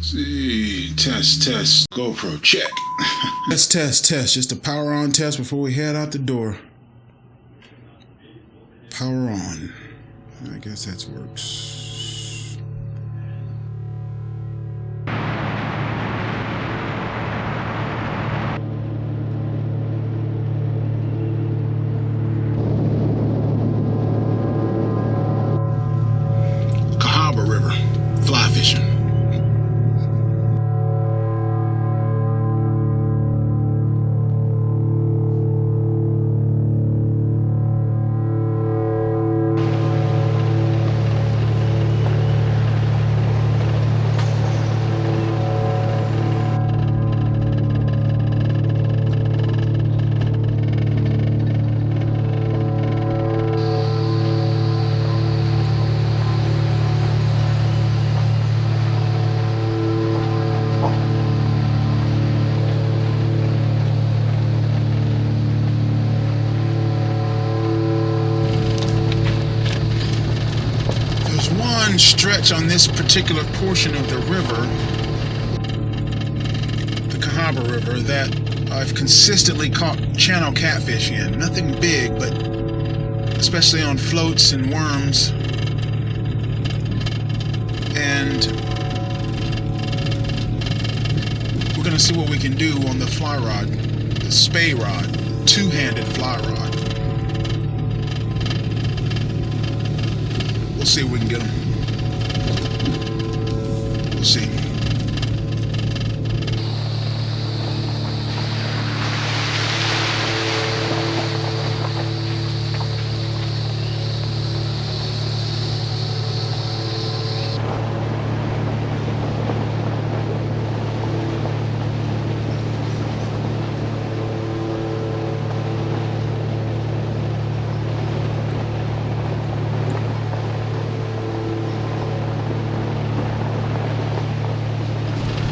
See, test, GoPro check. Test. Just a power on test before we head out the door. Power on. I guess that works. Cahaba River, fly fishing. One stretch on this particular portion of the river, the Cahaba River, that I've consistently caught channel catfish in. Nothing big, but especially on floats and worms. And we're gonna see what we can do on the fly rod, the Spey rod, two-handed fly rod. We'll see if we can get them. We'll see.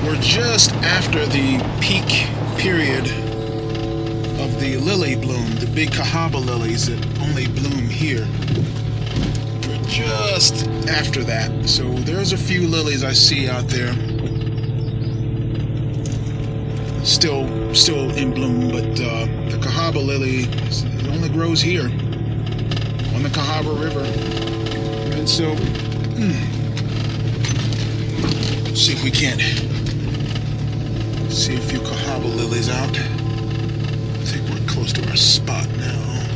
We're just after the peak period of the lily bloom, the big Cahaba lilies that only bloom here. We're just after that. So there's a few lilies I see out there. Still in bloom, but the Cahaba lily it only grows here on the Cahaba River. And so, see if we can't see a few Cahaba lilies out. I think we're close to our spot now.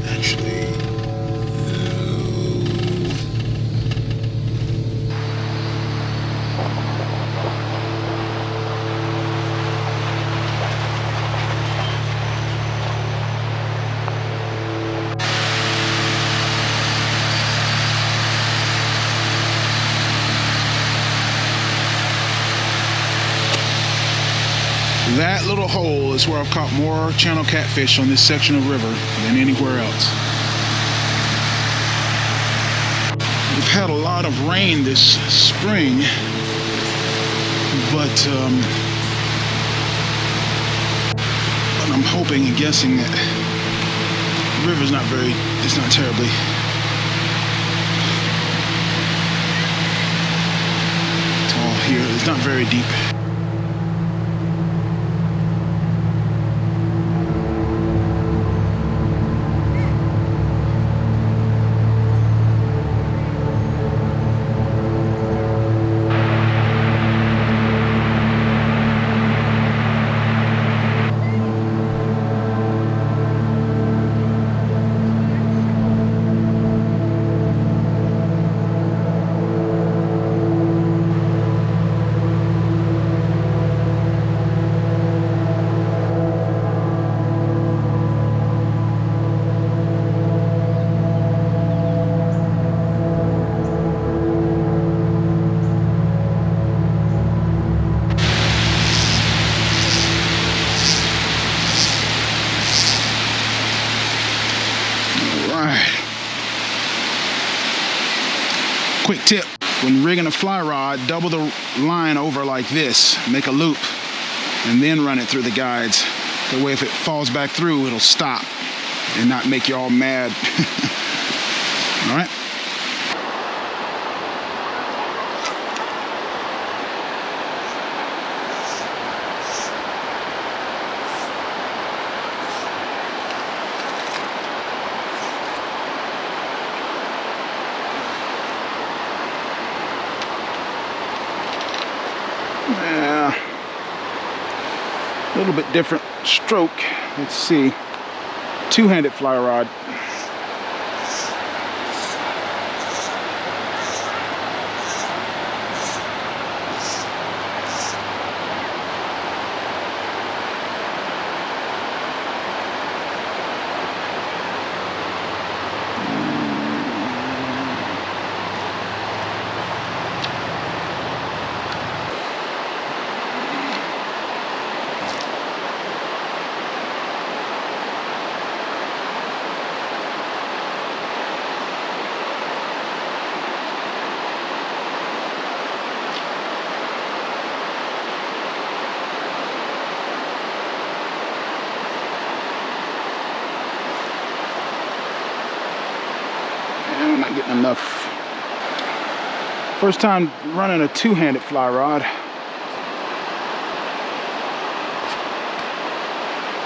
Actually, that little hole is where I've caught more channel catfish on this section of river than anywhere else. We've had a lot of rain this spring, but I'm hoping and guessing that the river's it's not terribly tall here. It's not very deep. Quick tip, when rigging a fly rod, double the line over like this, make a loop, and then run it through the guides. That way if it falls back through, it'll stop and not make you all mad. All right? little bit different stroke. Let's see. Two-handed fly rod. I'm not getting enough. First time running a two-handed fly rod.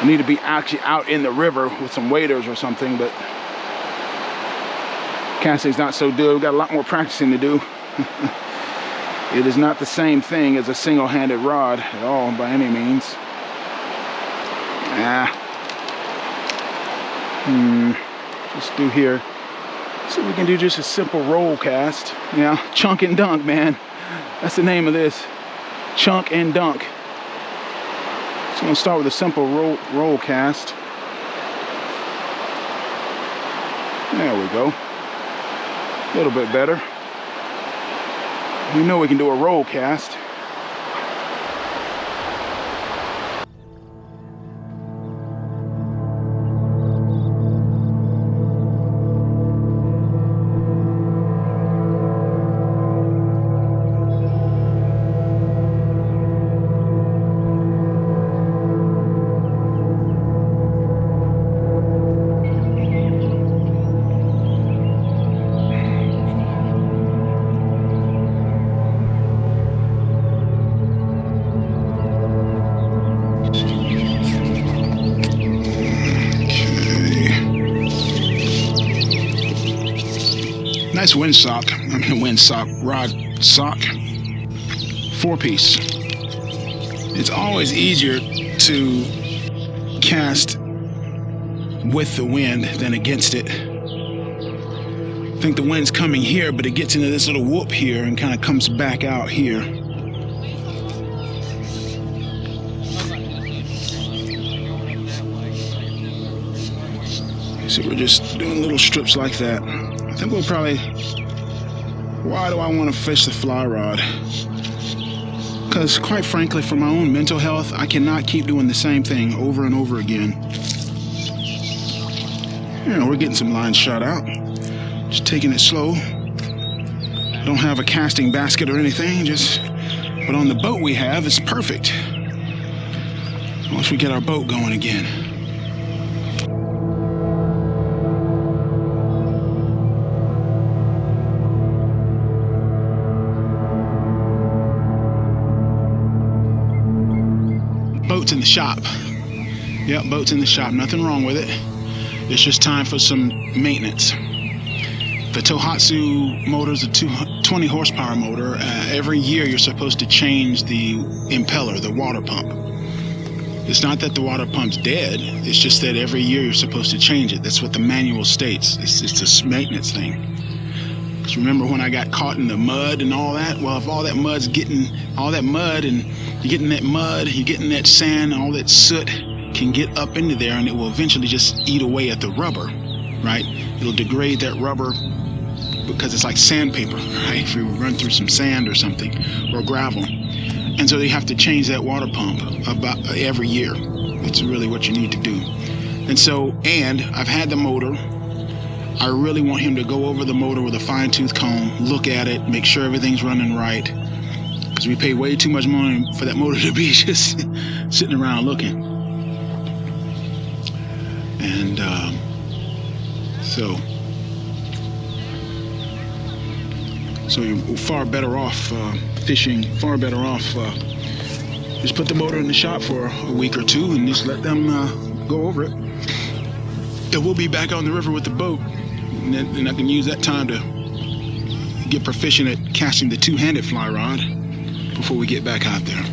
I need to be actually out in the river with some waders or something, but casting's not so good. We've got a lot more practicing to do. It is not the same thing as a single-handed rod at all by any means. Just do here. See if we can do just a simple roll cast. Yeah, chunk and dunk, man. That's the name of this. Chunk and dunk. So I'm gonna start with a simple roll cast. There we go. A little bit better. We know we can do a roll cast. Nice windsock. I mean, windsock, rod sock. 4-piece. It's always easier to cast with the wind than against it. I think the wind's coming here, but it gets into this little whoop here and kind of comes back out here. So we're just doing little strips like that. I think we'll probably, why do I want to fish the fly rod? Because quite frankly, for my own mental health, I cannot keep doing the same thing over and over again. You know, we're getting some lines shot out. Just taking it slow. Don't have a casting basket or anything, but on the boat we have, it's perfect. Once we get our boat going again. Boat's in the shop. Yep, boat's in the shop. Nothing wrong with it. It's just time for some maintenance. The Tohatsu motor is a 20 horsepower motor. Every year you're supposed to change the impeller, the water pump. It's not that the water pump's dead. It's just that every year you're supposed to change it. That's what the manual states. It's a maintenance thing. Because remember when I got caught in the mud and all that? Well, if all that mud's getting, all that mud and you're getting that mud, you're getting that sand, all that soot can get up into there and it will eventually just eat away at the rubber, right? It'll degrade that rubber because it's like sandpaper, right? If you run through some sand or something, or gravel. And so they have to change that water pump about every year. It's really what you need to do. And so, and I've had the motor. I really want him to go over the motor with a fine-tooth comb, look at it, make sure everything's running right. Because we pay way too much money for that motor to be just sitting around looking. And so you're far better off fishing, far better off just put the motor in the shop for a week or two and just let them go over it. And we'll be back on the river with the boat. And then I can use that time to get proficient at casting the two-handed fly rod before we get back out there.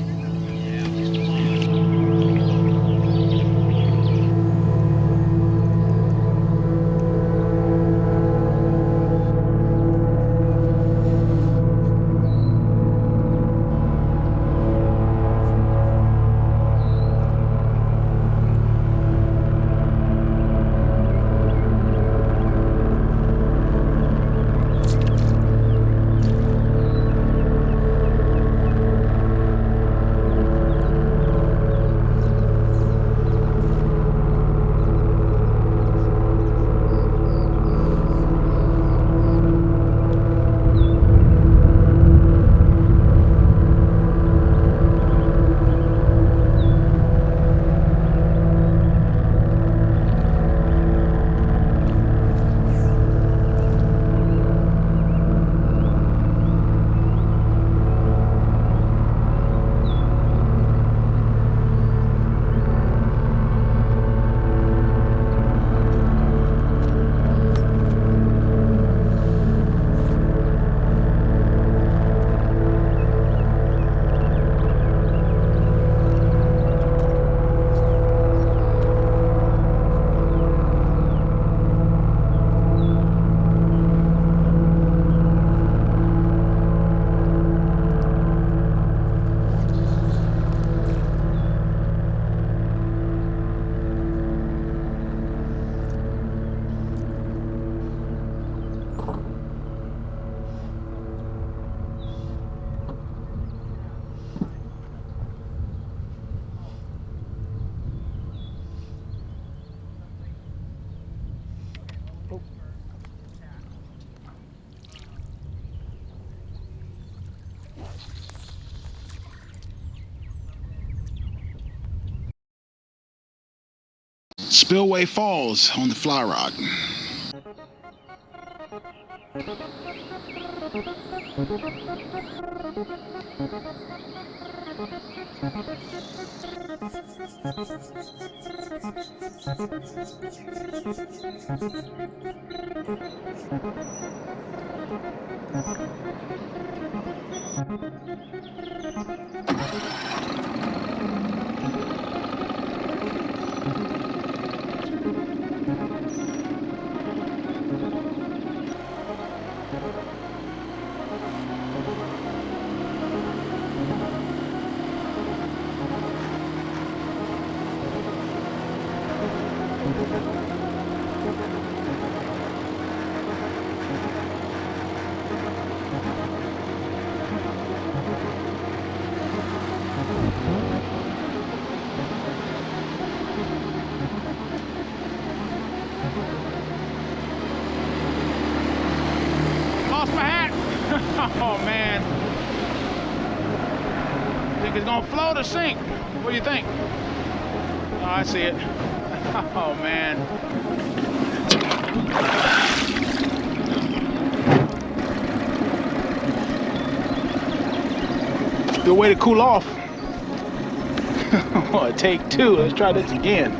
Spillway Falls on the fly rod. Lost my hat. Oh man. Think it's gonna float or sink? What do you think? Oh, I see it. Oh man. Good way to cool off. Oh, take two. Let's try this again.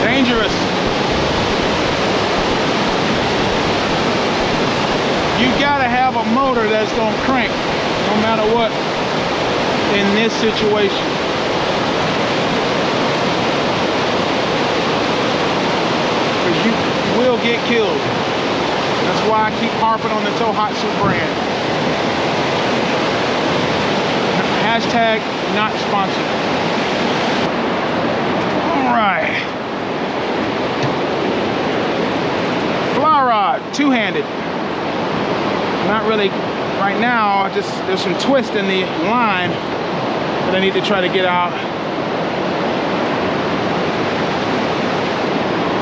Dangerous. You gotta have a motor that's gonna crank no matter what in this situation. Because you will get killed. That's why I keep harping on the Tohatsu brand. Hashtag not sponsored. All right. Fly rod, two-handed. Not really right now, just there's some twist in the line that I need to try to get out.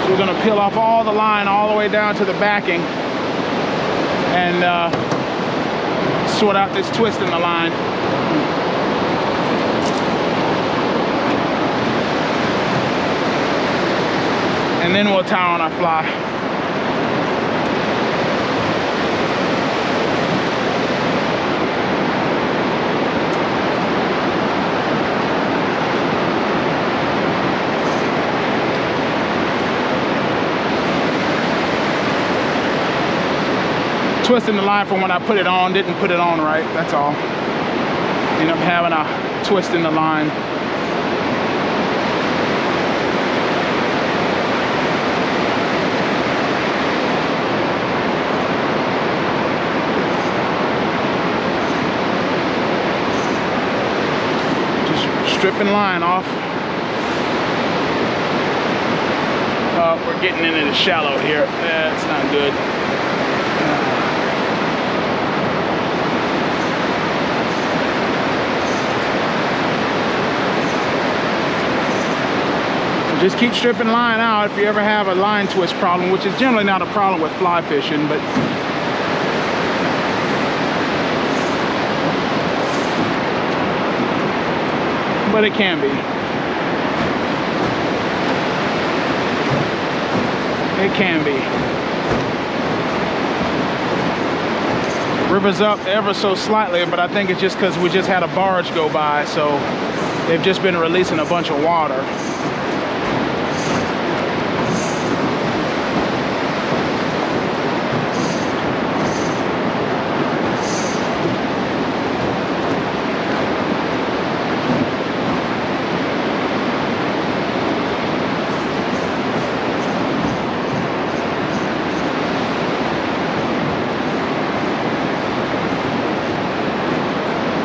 So we're gonna peel off all the line all the way down to the backing and sort out this twist in the line. And then we'll tie on our fly. Twisting the line from when I put it on, didn't put it on right, that's all. End up having a twist in the line. Just stripping line off. We're getting into the shallow here. That's not good. Just keep stripping line out if you ever have a line twist problem, which is generally not a problem with fly fishing, but it can be. It can be. River's up ever so slightly, but I think it's just because we just had a barge go by, so they've just been releasing a bunch of water.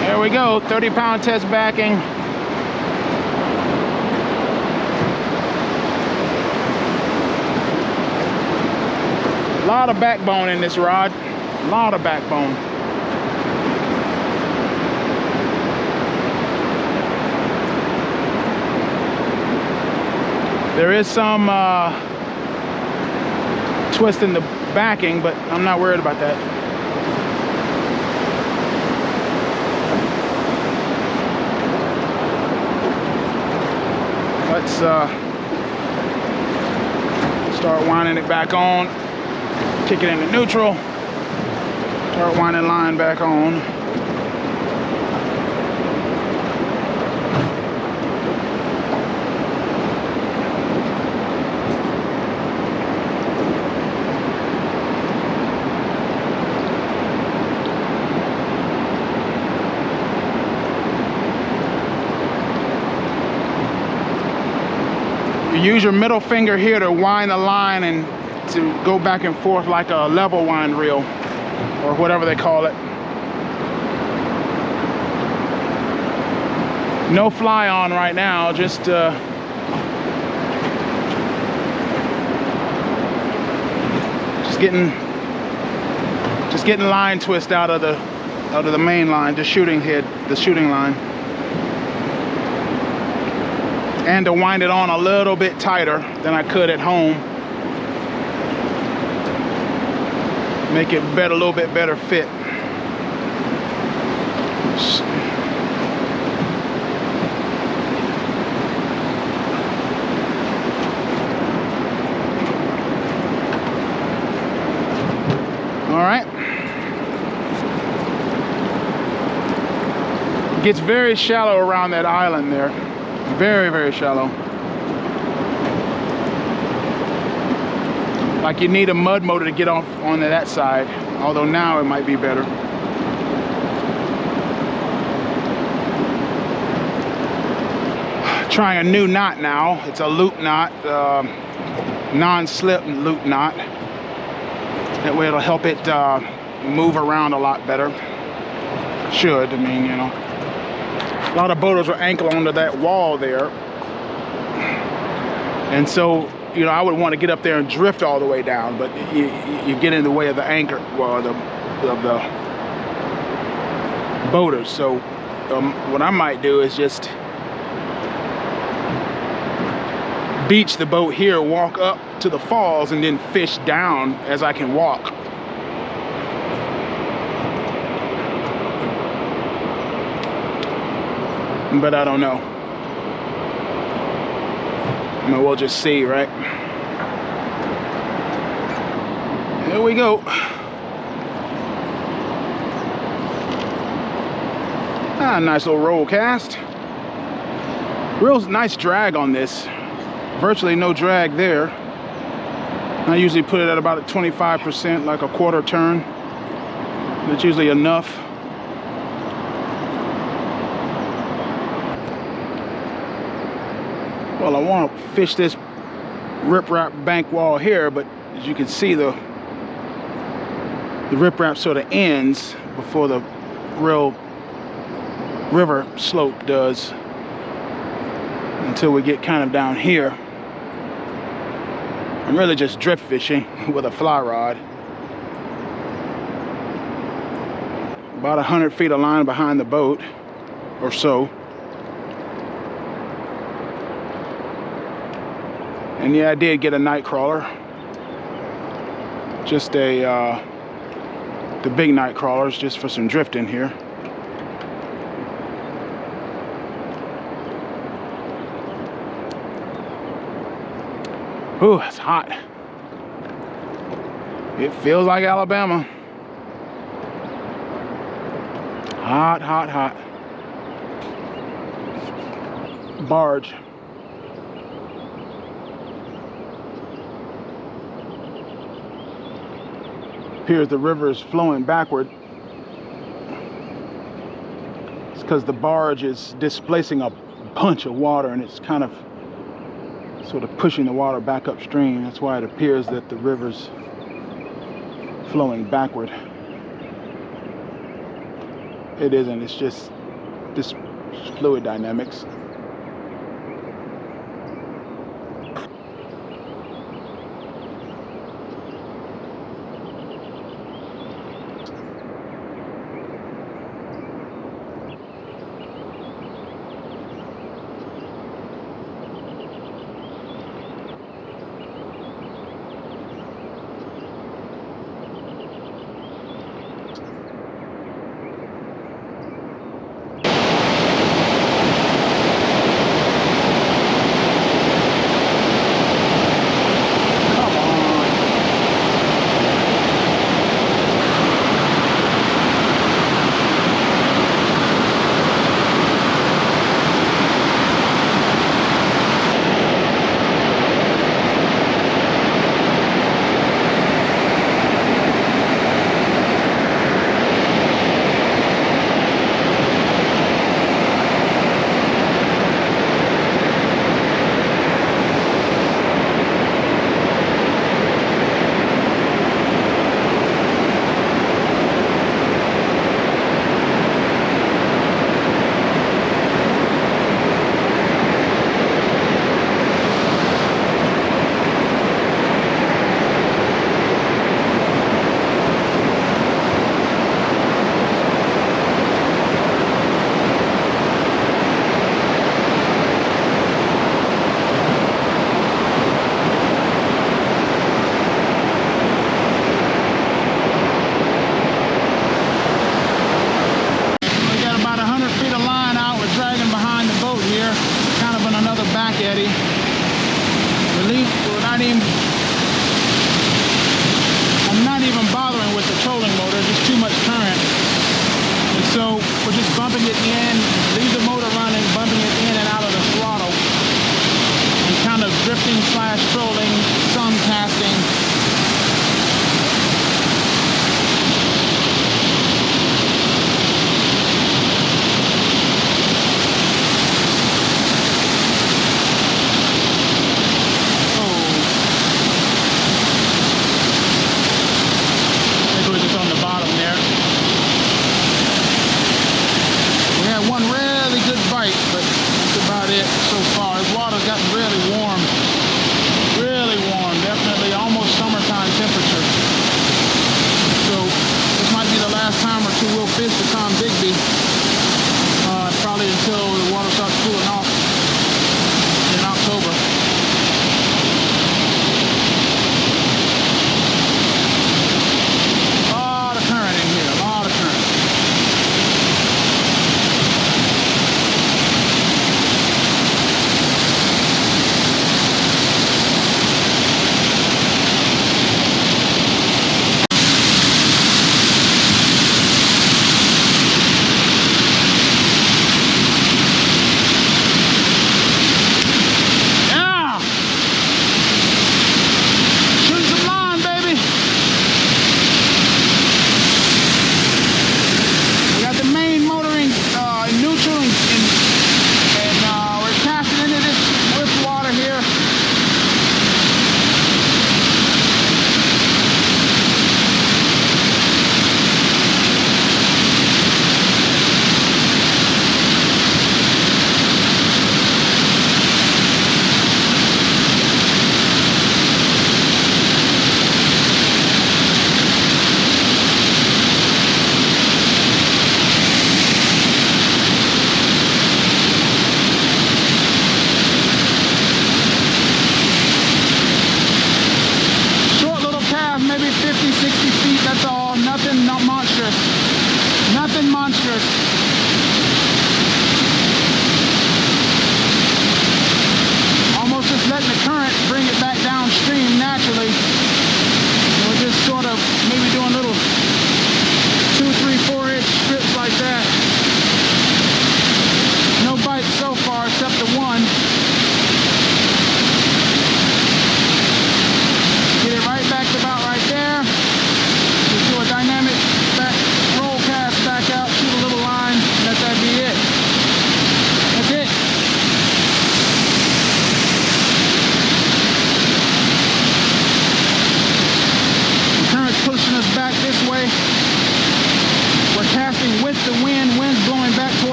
There we go, 30-pound test backing. A lot of backbone in this rod, a lot of backbone. There is some twist in the backing, but I'm not worried about that. Let's start winding it back on, kick it into neutral, start winding line back on. Use your middle finger here to wind the line and to go back and forth like a level wind reel or whatever they call it. No fly on right now, just getting line twist out of the main line, the shooting line. And to wind it on a little bit tighter than I could at home. Make it a little bit better fit. All right. Gets very shallow around that island there. Very, very shallow. Like you need a mud motor to get off onto that side, although now it might be better. Trying a new knot now. It's a loop knot, non-slip loop knot. That way it'll help it move around a lot better. Should, I mean, you know. A lot of boaters will ankle onto that wall there. And so, you know, I would want to get up there and drift all the way down, but you get in the way of the anchor, well, of the boaters. So what I might do is just beach the boat here, walk up to the falls, and then fish down as I can walk. But I don't know. I mean, we'll just see, right? Here we go. Ah, nice little roll cast. Real nice drag on this. Virtually no drag there. I usually put it at about a 25%, like a quarter turn. That's usually enough. Well, I want to fish this riprap bank wall here, but as you can see, the riprap sort of ends before the real river slope does, until we get kind of down here. I'm really just drift fishing with a fly rod. About 100 feet of line behind the boat or so. And yeah, I did get a night crawler. Just the big night crawlers, just for some drifting here. Ooh, it's hot. It feels like Alabama. Hot, hot, hot. Barge. Appears the river is flowing backward. It's because the barge is displacing a bunch of water, and it's kind of sort of pushing the water back upstream. That's why it appears that the river's flowing backward. It isn't, it's just this fluid dynamics. I'm not even bothering with the trolling motor, just too much current. And so we're just bumping it in, leave the motor running, bumping it in and out of the throttle, and kind of drifting slash trolling, some casting. But that's about it.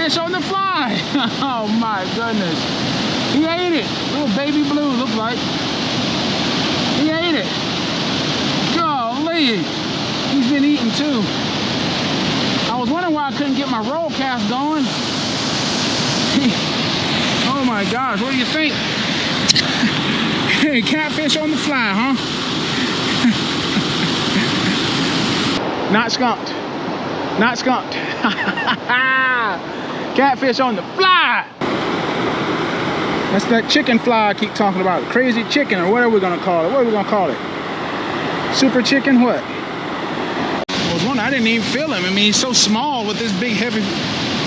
catfish on the fly. Oh my goodness. He ate it. Little baby blue looked like. He ate it. Golly. He's been eating too. I was wondering why I couldn't get my roll cast going. Oh my gosh, what do you think? Hey, catfish on the fly, huh? Not skunked. Not skunked. Catfish on the fly. That's that chicken fly I keep talking about. Crazy chicken, or whatever we're gonna call it. What are we gonna call it? Super chicken, what? I was wondering, I didn't even feel him. I mean, he's so small with this big, heavy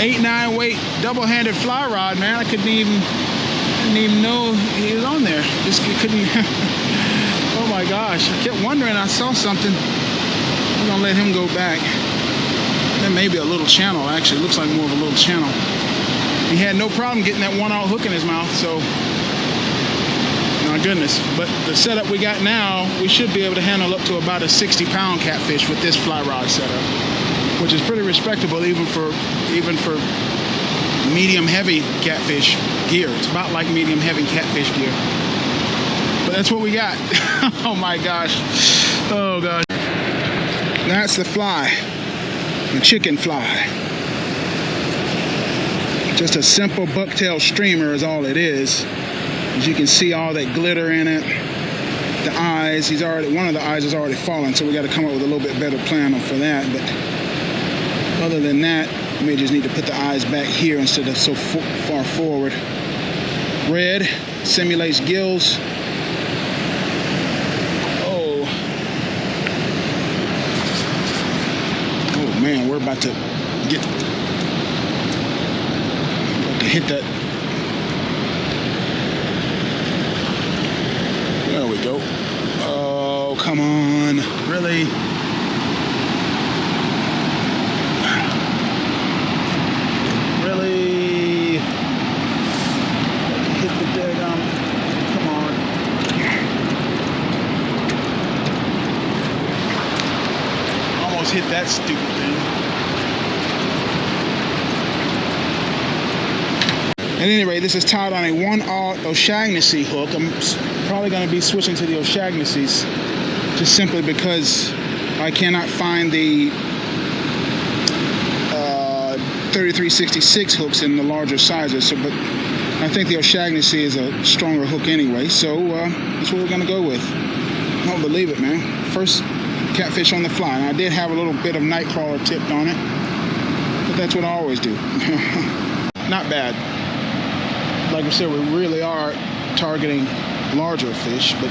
8-9 weight double-handed fly rod, man. I didn't even know he was on there. Just couldn't. Oh my gosh! I kept wondering. I saw something. I'm gonna let him go back. That may be a little channel. Actually, it looks like more of a little channel. He had no problem getting that 1/0 hook in his mouth. So, my goodness. But the setup we got now, we should be able to handle up to about a 60-pound catfish with this fly rod setup, which is pretty respectable even for medium heavy catfish gear. It's about like medium heavy catfish gear. But that's what we got. Oh my gosh. Oh gosh. That's the fly. The chicken fly. Just a simple bucktail streamer is all it is. As you can see, all that glitter in it. The eyes, one of the eyes is already fallen, so we got to come up with a little bit better plan for that. But other than that, we may just need to put the eyes back here instead of so far forward. Red simulates gills. Oh man, we're about to hit that. There we go. Oh, come on. Really? Really? Hit the daggum. Come on. Almost hit that stupid thing. At any rate, this is tied on a 1/0 O'Shaughnessy hook. I'm probably going to be switching to the O'Shaughnessy's just simply because I cannot find the 3366 hooks in the larger sizes. So, but I think the O'Shaughnessy is a stronger hook anyway. So that's what we're going to go with. I don't believe it, man. First catfish on the fly. And I did have a little bit of nightcrawler tipped on it, but that's what I always do. Not bad. Like I said, we really are targeting larger fish, but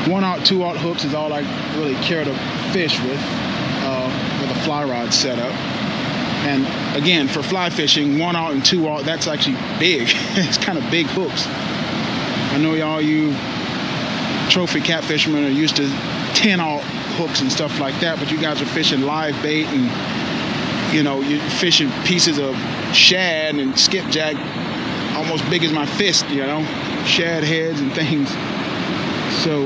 1/0, 2/0 hooks is all I really care to fish with a fly rod setup. And again, for fly fishing, 1/0 and 2/0, that's actually big. It's kind of big hooks. I know y'all, you trophy catfishermen are used to 10/0 hooks and stuff like that, but you guys are fishing live bait and, you know, you're fishing pieces of shad and skipjack almost big as my fist, you know, shad heads and things. So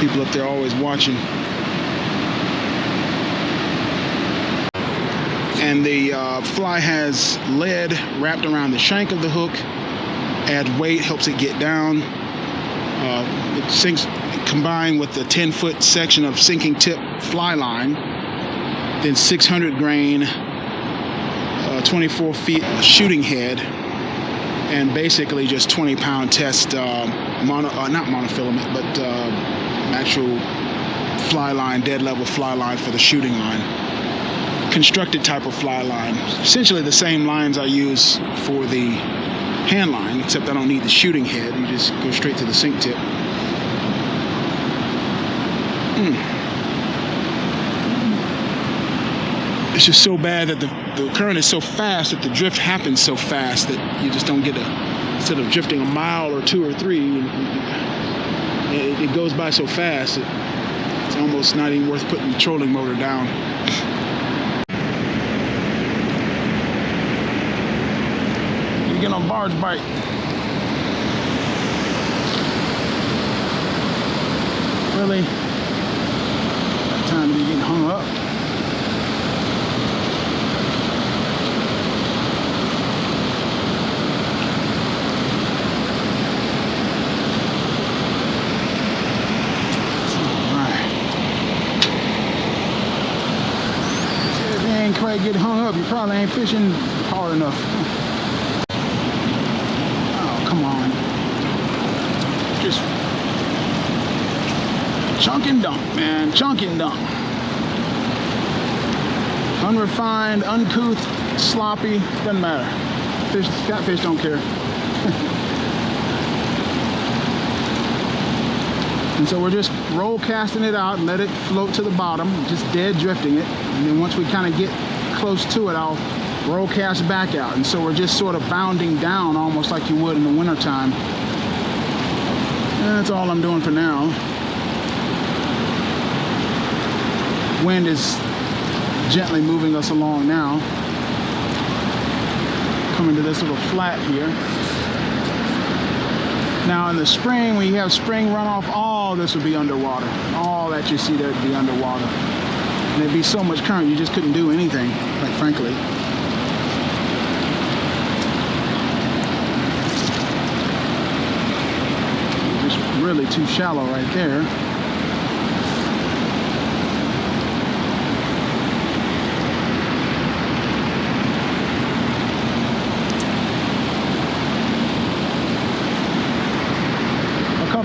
people up there always watching. And the fly has lead wrapped around the shank of the hook. Adds weight, helps it get down. It sinks combined with the 10-foot section of sinking tip fly line. Then 600 grain 24 feet shooting head, and basically just 20-pound test not monofilament, but actual fly line, dead level fly line for the shooting line. Constructed type of fly line. Essentially the same lines I use for the hand line, except I don't need the shooting head. You just go straight to the sink tip. It's just so bad that the current is so fast that the drift happens so fast that you just don't get instead of drifting a mile or 2 or 3, it goes by so fast it's almost not even worth putting the trolling motor down. You get on barge bite. Really? That time to be getting hung up. way get hung up. You probably ain't fishing hard enough. Oh, come on. Just chunk and dump, man. Chunk and dump. Unrefined, uncouth, sloppy, doesn't matter. Catfish don't care. And so we're just roll casting it out and let it float to the bottom, just dead drifting it. And then once we kind of get close to it, I'll roll cast back out. And so we're just sort of bounding down almost like you would in the wintertime. And that's all I'm doing for now. Wind is gently moving us along now. Coming to this little flat here. Now in the spring, when you have spring runoff, all this would be underwater. All that you see there would be underwater. And there'd be so much current, you just couldn't do anything, quite frankly. Just really too shallow right there.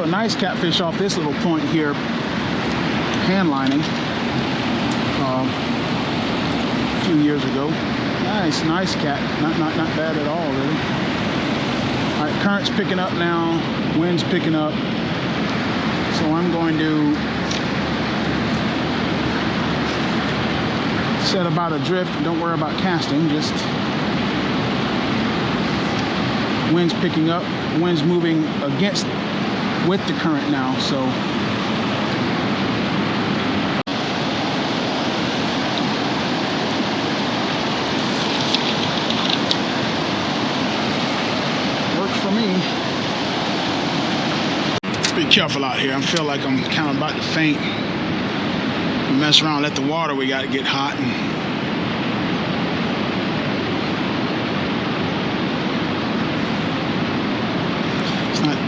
Nice catfish off this little point here, hand lining, a few years ago. Nice cat, not bad at all, really. All right, current's picking up now, wind's picking up, so I'm going to set about a drift. Don't worry about casting, just wind's picking up, wind's moving against with the current now, so works for me. Let's be careful out here. I feel like I'm kind of about to faint. Mess around, let the water we got to get hot.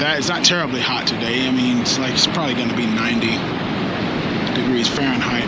And it's not terribly hot today. I mean, it's probably going to be 90 degrees Fahrenheit.